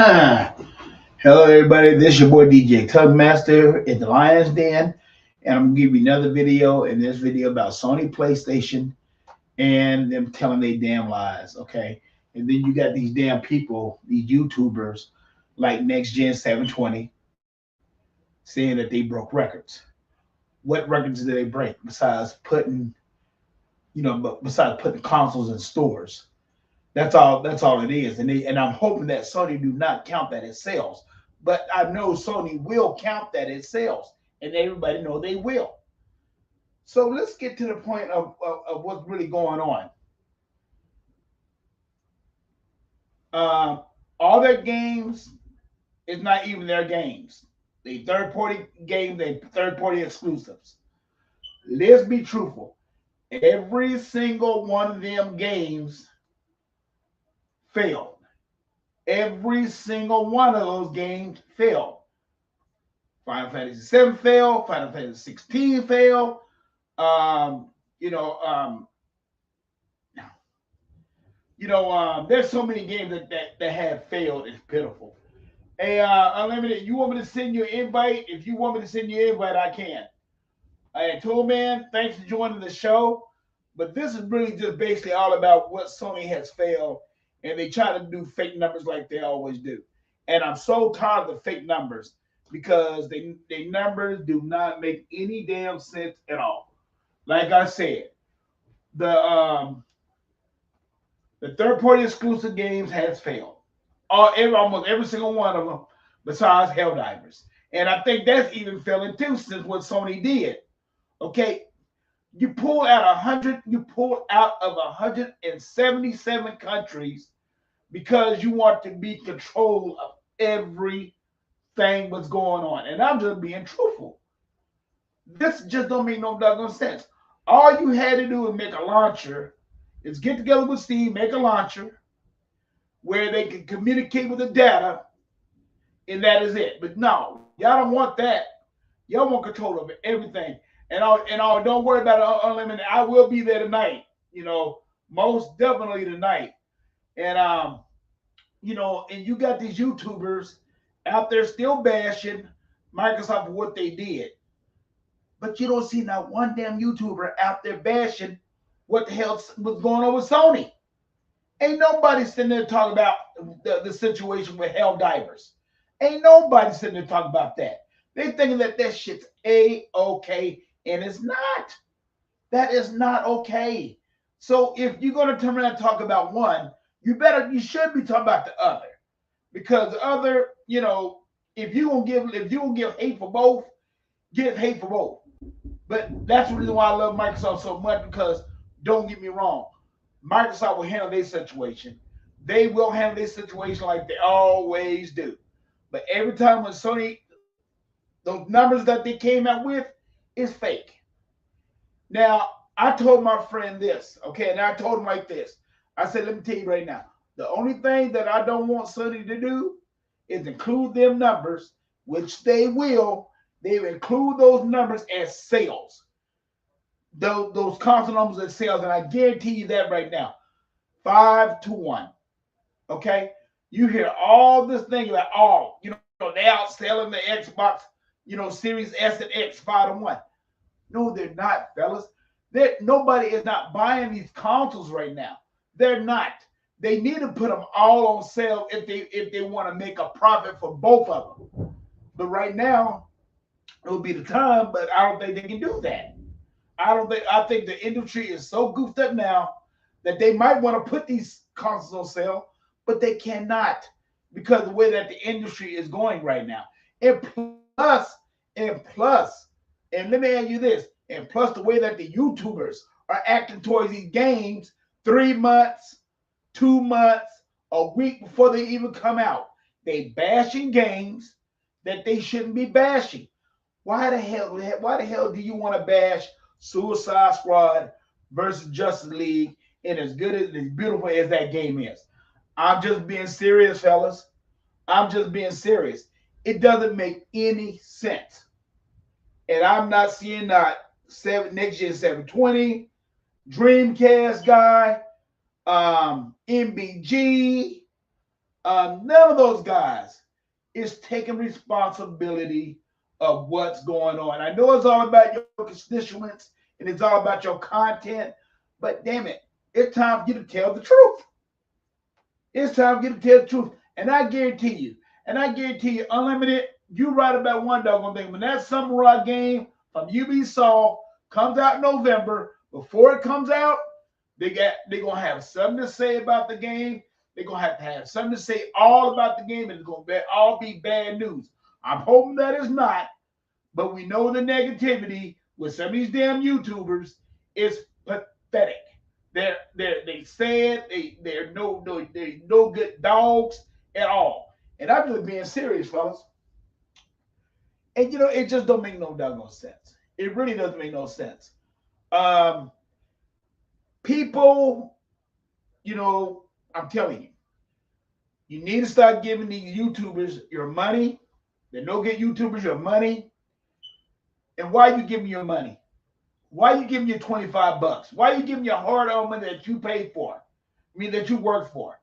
Hello, everybody. This is your boy DJ Tugmaster at the Lion's Den, and I'm gonna give you another video. In this video about Sony PlayStation and them telling they damn lies. Okay, and then you got these damn people, these YouTubers like Next Gen 720, saying that they broke records. What records did they break besides putting, besides putting consoles in stores? That's all. That's all it is. And I'm hoping that Sony do not count that as sales. But I know Sony will count that as sales, and everybody know they will. So let's get to the point of what's really going on. All their games is not even their games. They third party games. They third party exclusives. Let's be truthful. Every single one of them games failed. Every single one of those games failed. Final Fantasy 7 failed. Final Fantasy 16 failed. Um, you know, um, there's so many games that have failed. It's pitiful. Hey, Unlimited, you want me to send you an invite? If you want me to send you an invite, I can. Hey, Tool Man, thanks for joining the show. But this is really just basically all about what Sony has failed, and they try to do fake numbers like they always do. And I'm so tired of the fake numbers because they numbers do not make any damn sense at all. Like I said, the third party exclusive games has failed. Almost every single one of them, besides Helldivers. And I think that's even failing too since what Sony did. Okay, you pull out 100. You pull out of 177 countries because you want to be control of everything what's going on. And I'm just being truthful. This just don't make no doggone sense. All you had to do is make a launcher, is get together with Steve, make a launcher where they can communicate with the data, and that is it. But no, y'all don't want that. Y'all want control over everything. And don't worry about it, Unlimited. I will be there tonight. Most definitely tonight. And and you got these YouTubers out there still bashing Microsoft for what they did. But you don't see not one damn YouTuber out there bashing what the hell was going on with Sony. Ain't nobody sitting there talking about the situation with Helldivers. Ain't nobody sitting there talking about that. They thinking that shit's A-okay, and it's not. That is not okay. So if you're going to turn around and talk about one, you should be talking about the other. Because the other, if you're gonna give hate for both, give hate for both. But that's the reason why I love Microsoft so much, because don't get me wrong, Microsoft will handle their situation. They will handle their situation like they always do. But every time when Sony, those numbers that they came out with is fake. Now, I told my friend this, okay, and I told him like this. I said, let me tell you right now, the only thing that I don't want Sony to do is include them numbers, which they will. They will include those numbers as sales. Those console numbers as sales, and I guarantee you that right now, 5-1. Okay, you hear all this thing about they outselling the Xbox, Series S and X 5-1. No, they're not, fellas. Nobody is not buying these consoles right now. They're not. They need to put them all on sale if they want to make a profit for both of them. But right now, it will be the time. But I don't think they can do that. I think the industry is so goofed up now that they might want to put these consoles on sale, but they cannot because the way that the industry is going right now. And plus, and let me add you this, and plus the way that the YouTubers are acting towards these games 3 months, 2 months, a week before they even come out. They bashing games that they shouldn't be bashing. Why the hell do you want to bash Suicide Squad versus Justice League and as good as beautiful as that game is? I'm just being serious, fellas. I'm just being serious. It doesn't make any sense. And I'm not seeing next gen 720, Dreamcast guy, MBG, None of those guys is taking responsibility of what's going on. I know it's all about your constituents and it's all about your content, but damn it, it's time for you to tell the truth. It's time for you to tell the truth. And I guarantee you, Unlimited, you right about one doggone thing. When that Samurai game from Ubisoft comes out in November, before it comes out, they're gonna have something to say about the game. They're gonna have to have something to say all about the game, and it's gonna all be bad news. I'm hoping that it's not, but we know the negativity with some of these damn YouTubers is pathetic. They said they're no good dogs at all. And I'm just being serious, fellas. And it just don't make no doggone sense. It really doesn't make no sense. Um, People, I'm telling you, you need to start giving these YouTubers your money. The no get YouTubers your money. And why are you giving your money? Why are you giving your $25? Why are you giving your hard-earned money that you paid for? That you worked for?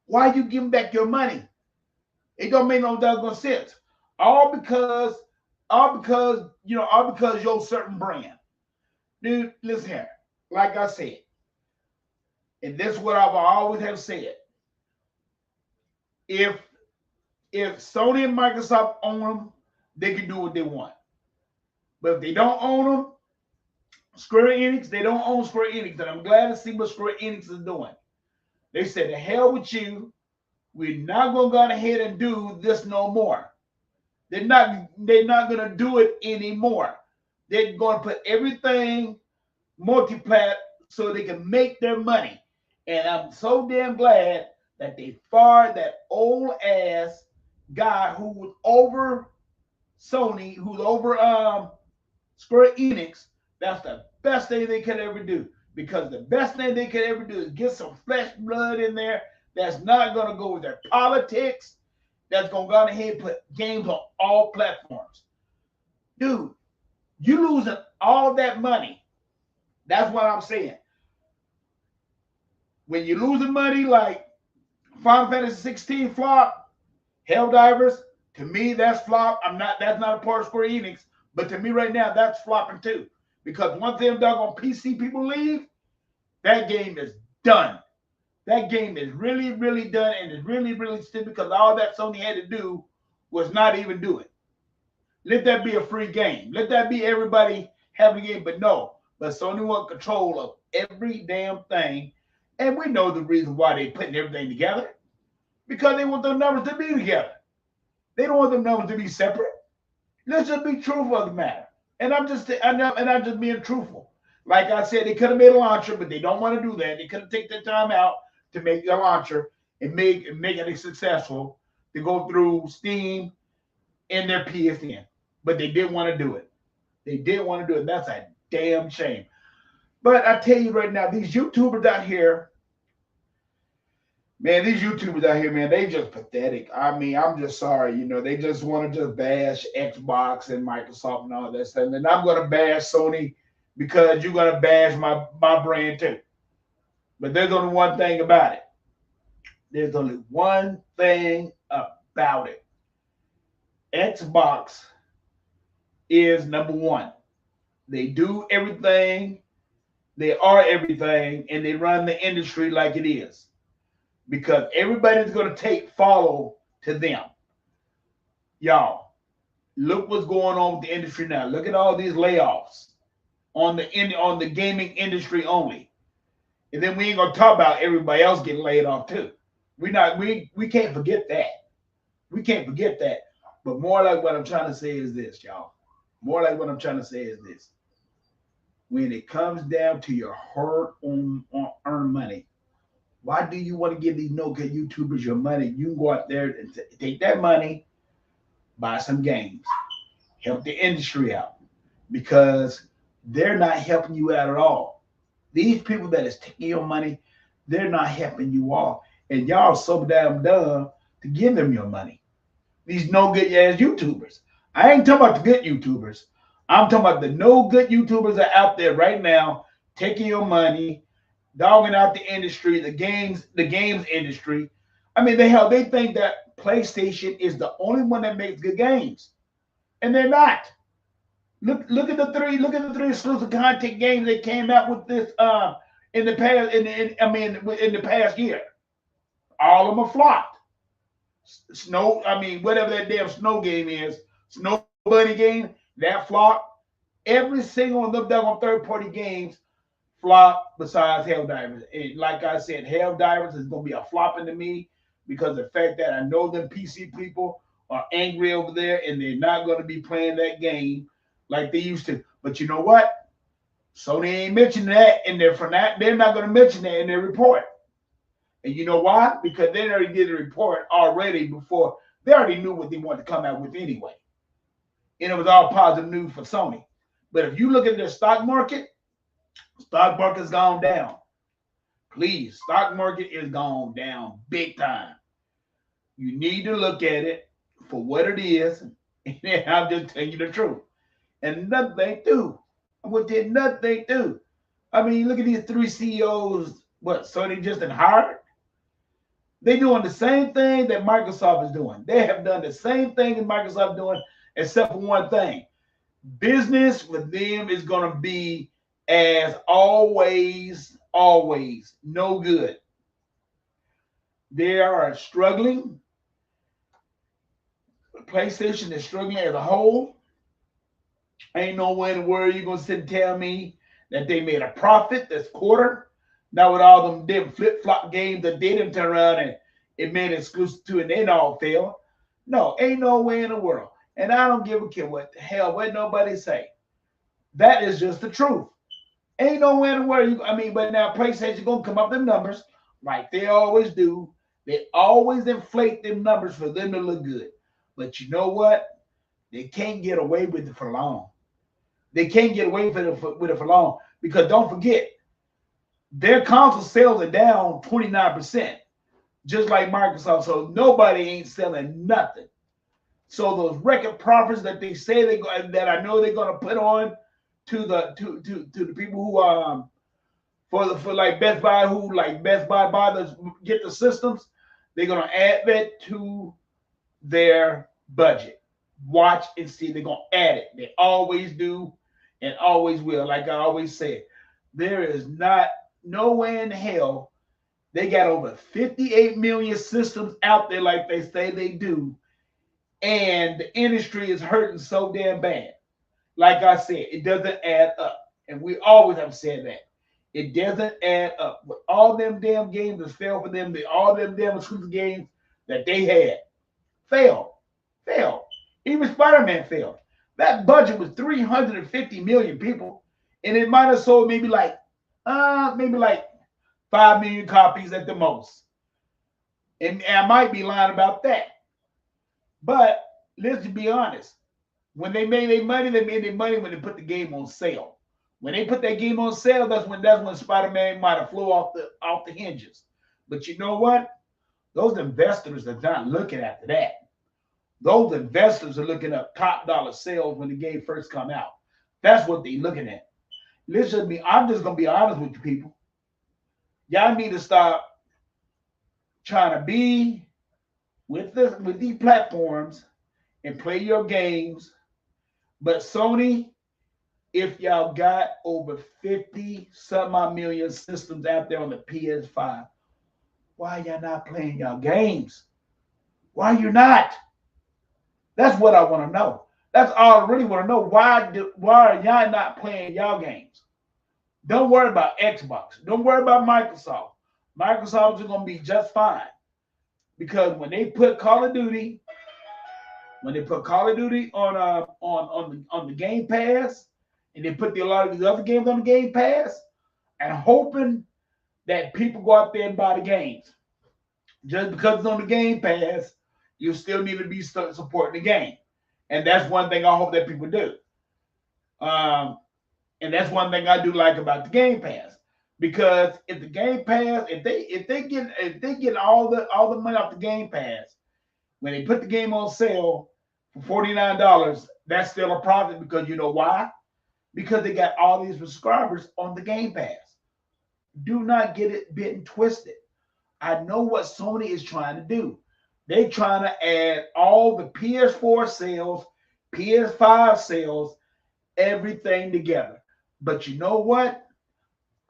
Why are you giving back your money? It don't make no doggone sense. All because you're a certain brand. Dude, listen here. Like I said, and this is what I've always have said. If Sony and Microsoft own them, they can do what they want. But if they don't own them, Square Enix, they don't own Square Enix. And I'm glad to see what Square Enix is doing. They said, the hell with you. We're not going to go ahead and do this no more. They're not going to do it anymore. They're going to put everything multi-plat so they can make their money. And I'm so damn glad that they fired that old ass guy who was over Sony, who's over Square Enix. That's the best thing they could ever do. Because the best thing they could ever do is get some flesh blood in there that's not going to go with their politics, that's going to go ahead and put games on all platforms. Dude, you losing all that money. That's what I'm saying. When you're losing money like Final Fantasy 16 flop, Helldivers, to me, that's flop. That's not a part of Square Enix, but to me right now, that's flopping too. Because once them doggone PC people leave, that game is done. That game is really, really done, and it's really, really still because all that Sony had to do was not even do it. Let that be a free game. Let that be everybody having a game, but no. But Sony want control of every damn thing, and we know the reason why they're putting everything together. Because they want the numbers to be together. They don't want the numbers to be separate. Let's just be truthful of the matter. And I'm just being truthful. Like I said, they could have made a launcher, but they don't want to do that. They could have taken the time out to make a launcher and make it successful to go through Steam and their PSN. But they didn't want to do it. They didn't want to do it. That's a damn shame. But I tell you right now, these YouTubers out here, man, they just pathetic. I'm just sorry. They just want to just bash Xbox and Microsoft and all that stuff. And I'm going to bash Sony because you're going to bash my brand too. But there's only one thing about it. There's only one thing about it. Xbox is number one. They do everything. They are everything. And they run the industry like it is. Because everybody's going to follow to them. Y'all, look what's going on with the industry now. Look at all these layoffs on the gaming industry only. And then we ain't going to talk about everybody else getting laid off too. We can't forget that. We can't forget that. But more like what I'm trying to say is this, y'all. More like what I'm trying to say is this. When it comes down to your hard-earned money, why do you want to give these no-good YouTubers your money? You can go out there and take that money, buy some games, help the industry out, because they're not helping you out at all. These people that is taking your money, they're not helping you all. And y'all so damn dumb to give them your money. These no-good ass YouTubers. I ain't talking about the good YouTubers. I'm talking about the no-good YouTubers that are out there right now taking your money, dogging out the industry, the games industry. I mean, they think that PlayStation is the only one that makes good games, and they're not. Look at the three exclusive content games that came out with this in the past in the past year. All of them are flopped. Snow, I mean, whatever that damn snow game is, Snow Bunny game, that flop. Every single one of them done on third party games flop besides Helldivers. And like I said, Helldivers is gonna be a flopping to me because of the fact that I know them PC people are angry over there and they're not gonna be playing that game like they used to. But you know what? Sony ain't mentioning that in there for that. They're not gonna mention that in their report. And you know why? Because they already did a report already before they already knew what they wanted to come out with anyway. And it was all positive news for Sony. But if you look at their stock market's gone down. Please, stock market is gone down big time. You need to look at it for what it is. And I'm just telling you the truth. And nothing do. What did nothing do? I mean, look at these three CEOs. What? So they just hired? They doing the same thing that Microsoft is doing. They have done the same thing that Microsoft doing, except for one thing. Business with them is going to be as always no good. They are struggling. PlayStation is struggling as a whole. Ain't no way in the world you're going to sit and tell me that they made a profit this quarter. Now with all them damn flip-flop games that they didn't turn around and it made exclusive to and they all fail. No, ain't no way in the world. And I don't give a care what the hell, what nobody say. That is just the truth. Ain't no way in the world. But now PlayStation gonna come up them numbers like they always do. They always inflate them numbers for them to look good. But you know what? They can't get away with it for long. They can't get away with it for long because don't forget, their console sales are down 29%, just like Microsoft. So nobody ain't selling nothing. So those record profits that they say that I know they're gonna put on to the people who for like Best Buy buy get the systems, they're gonna add that to their budget. Watch and see, they're gonna add it. They always do and always will. Like I always say, there is not no way in hell they got over 58 million systems out there like they say they do, and the industry is hurting so damn bad. Like I said, it doesn't add up. And we always have said that. It doesn't add up. With all them damn games that failed for them, all them damn exclusive games that they had failed. Failed. Even Spider-Man failed. That budget was 350 million people, and it might have sold maybe like 5 million copies at the most. And I might be lying about that. But let's be honest. When they made their money, they made their money when they put the game on sale. When they put that game on sale, that's when Spider-Man might have flew off the hinges. But you know what? Those investors are not looking after that. Those investors are looking at top dollar sales when the game first come out. That's what they're looking at. Listen, I'm just gonna be honest with you people. Y'all need to stop trying to be with these platforms and play your games. But Sony, if y'all got over 50 some odd million systems out there on the PS5, why y'all not playing y'all games? Why you not? That's what I want to know. That's all I really want to know. Why are y'all not playing y'all games? Don't worry about Xbox. Don't worry about Microsoft. Microsoft is going to be just fine. Because when they put Call of Duty on the Game Pass, and they put a lot of these other games on the Game Pass, and hoping that people go out there and buy the games. Just because it's on the Game Pass, you still need to be supporting the game, and that's one thing I hope that people do. And that's one thing I do like about the Game Pass, because if the Game Pass, if they get all the money off the Game Pass, when they put the game on sale for $49, that's still a profit, because you know why? Because they got all these subscribers on the Game Pass. Do not get it bitten twisted. I know what Sony is trying to do. They trying to add all the PS4 sales, PS5 sales, everything together. But you know what?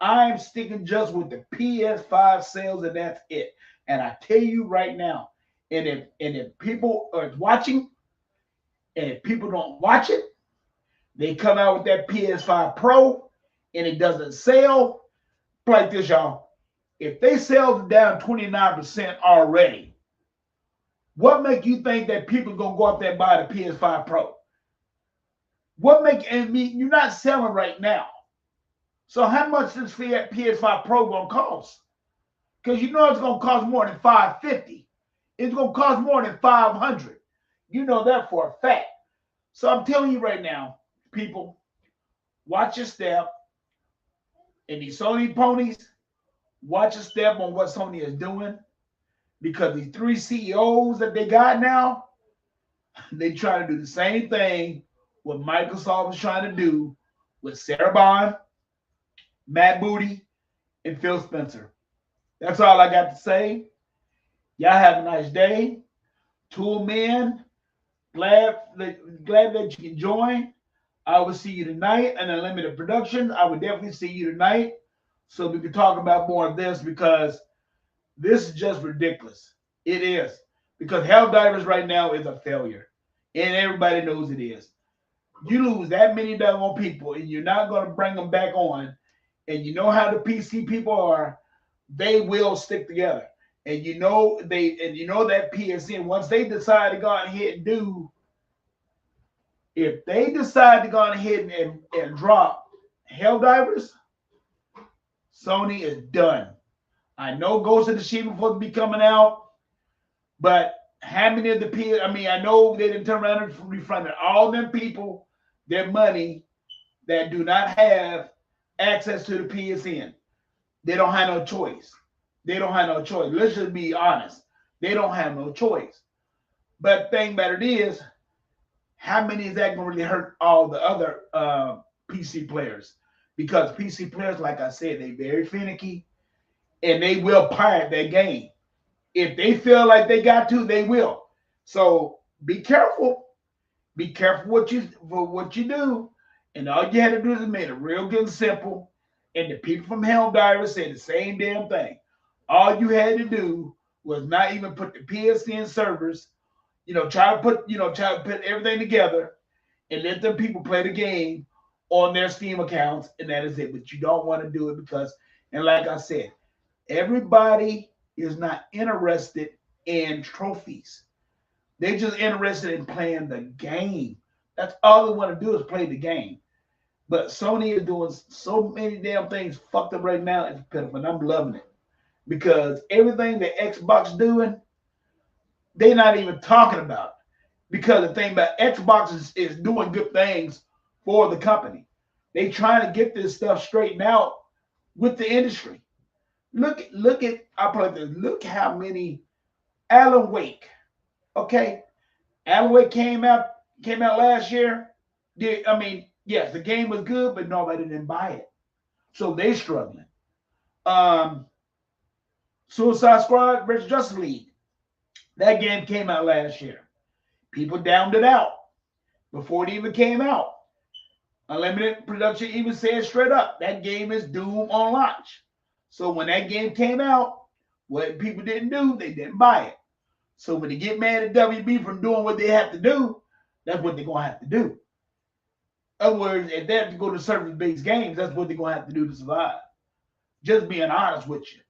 I'm sticking just with the PS5 sales, and that's it. And I tell you right now, and if people are watching, and if people don't watch it, they come out with that PS5 Pro, and it doesn't sell. Like this, y'all. If they sell down 29% already, what make you think that people gonna go up there and buy the PS5 Pro? What make, and me, you're not selling right now. So how much this PS5 Pro gonna cost? Because you know it's gonna cost more than 550. It's gonna cost more than 500. You know that for a fact. So I'm telling you right now, people, watch your step. And these Sony ponies, watch your step on what Sony is doing. Because these three CEOs that they got now, they try to do the same thing what Microsoft is trying to do with Sarah Bond, Matt Booty, and Phil Spencer. That's all I got to say. Y'all have a nice day. Tool men, glad that you can join. I will see you tonight. And Unlimited Productions, I would definitely see you tonight so we can talk about more of this, because this is just ridiculous. It is. Because Helldivers right now is a failure. And everybody knows it is. You lose that many doggone people and you're not going to bring them back on. And you know how the PC people are. They will stick together. And you know that PSN, once they decide to go ahead and do, if they decide to go ahead and drop Helldivers, Sony is done. I know Ghost of Tsushima supposed to be coming out, but how many of the people, I know they didn't turn around and refunded all them people their money that do not have access to the PSN. They don't have no choice. They don't have no choice. Let's just be honest. They don't have no choice. But the thing about it is, how many is that going to really hurt all the other PC players? Because PC players, like I said, they very finicky and they will pirate that game. If they feel like they got to, they will. So be careful. Be careful what you do. And all you had to do is make it real good and simple. And the people from Helldivers said the same damn thing. All you had to do was not even put the PSN servers, try to put everything together and let them people play the game on their Steam accounts, and that is it. But you don't want to do it because, and like I said, everybody is not interested in trophies. They're just interested in playing the game. That's all they want to do is play the game. But Sony is doing so many damn things fucked up right now. It's pitiful, and I'm loving it. Because everything that Xbox doing, they're not even talking about it. Because the thing about Xbox is doing good things for the company. They trying to get this stuff straightened out with the industry. Look at I put this. Look how many Alan Wake. Okay, Alan Wake came out last year. Yes, the game was good, but nobody didn't buy it, so they struggling. Suicide Squad versus Justice League. That game came out last year. People downed it out before it even came out. Unlimited Production even said straight up that game is doomed on launch. So when that game came out, what people didn't do, they didn't buy it. So when they get mad at WB for doing what they have to do, that's what they're going to have to do. In other words, if they have to go to service-based games, that's what they're going to have to do to survive. Just being honest with you.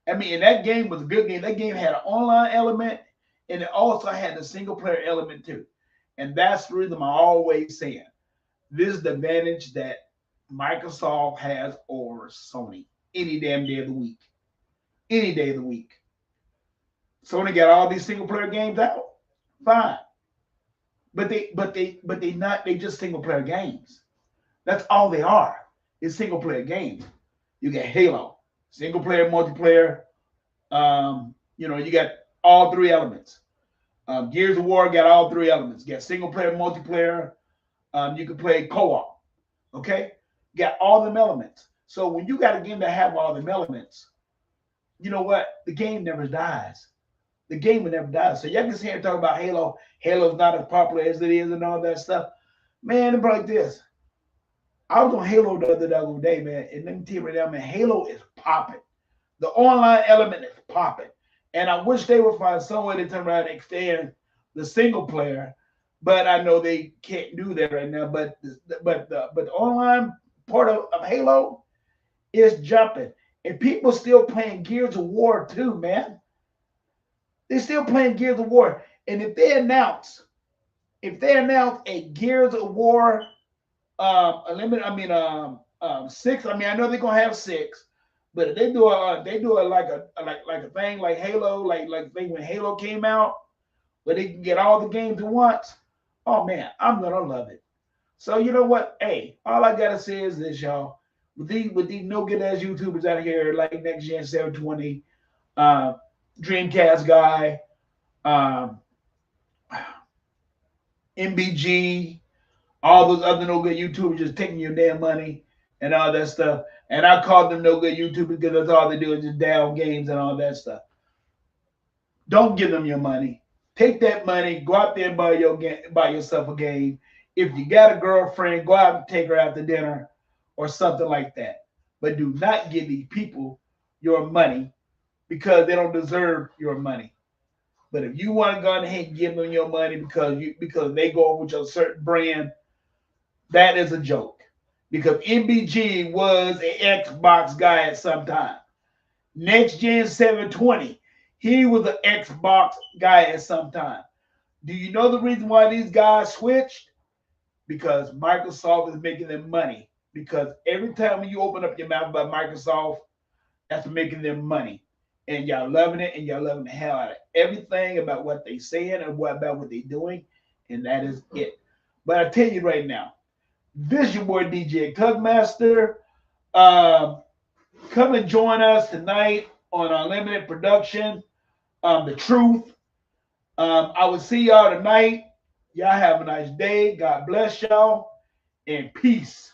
And that game was a good game. That game had an online element, and it also had a single-player element too. And that's the reason I'm always saying this is the advantage that Microsoft has over Sony any damn day of the week. Any day of the week. Sony got all these single-player games out. Fine. But they just single-player games. That's all they are. It's single-player games. You get Halo, single-player, multiplayer. You got all three elements. Gears of War got all three elements. You got single-player, multiplayer. You can play co-op. Okay? You got all them elements. So when you got a game that have all them elements, you know what? The game never dies. The game will never die. So y'all can sit here and talk about Halo. Halo's not as popular as it is and all that stuff. Man, it's like this. I was on Halo the other day, man, and let me tell you right now, man, Halo is popping. The online element is popping. And I wish they would find some way to turn around and extend the single player, but I know they can't do that right now. But the online part of Halo is jumping. And people still playing Gears of War too, man. They're still playing Gears of War. And if they announce a Gears of War unlimited, six. I mean, I know they're gonna have six, but if they do a like a thing like Halo, like thing when Halo came out, where they can get all the games at once. Oh man, I'm gonna love it. So you know what? Hey, all I gotta say is this, y'all. With these no good ass YouTubers out here like Next Gen 720, uh, Dreamcast guy, um, MBG, all those other no good YouTubers just taking your damn money and all that stuff. And I call them no good YouTubers because that's all they do is just down games and all that stuff. Don't give them your money. Take that money, go out there and buy yourself a game. If you got a girlfriend, go out and take her out to dinner or something like that. But do not give these people your money because they don't deserve your money. But if you want to go ahead and give them your money because they go with a certain brand, that is a joke. Because MBG was an Xbox guy at some time. Next Gen 720, he was an Xbox guy at some time. Do you know the reason why these guys switched? Because Microsoft is making them money. Because every time you open up your mouth about Microsoft, that's making them money. And y'all loving it and y'all loving the hell out of everything about what they saying and about what they doing. And that is it. But I tell you right now, this your boy DJ Cugmaster. Um, Come and join us tonight on Unlimited Production. The Truth. I will see y'all tonight. Y'all have a nice day. God bless y'all and peace.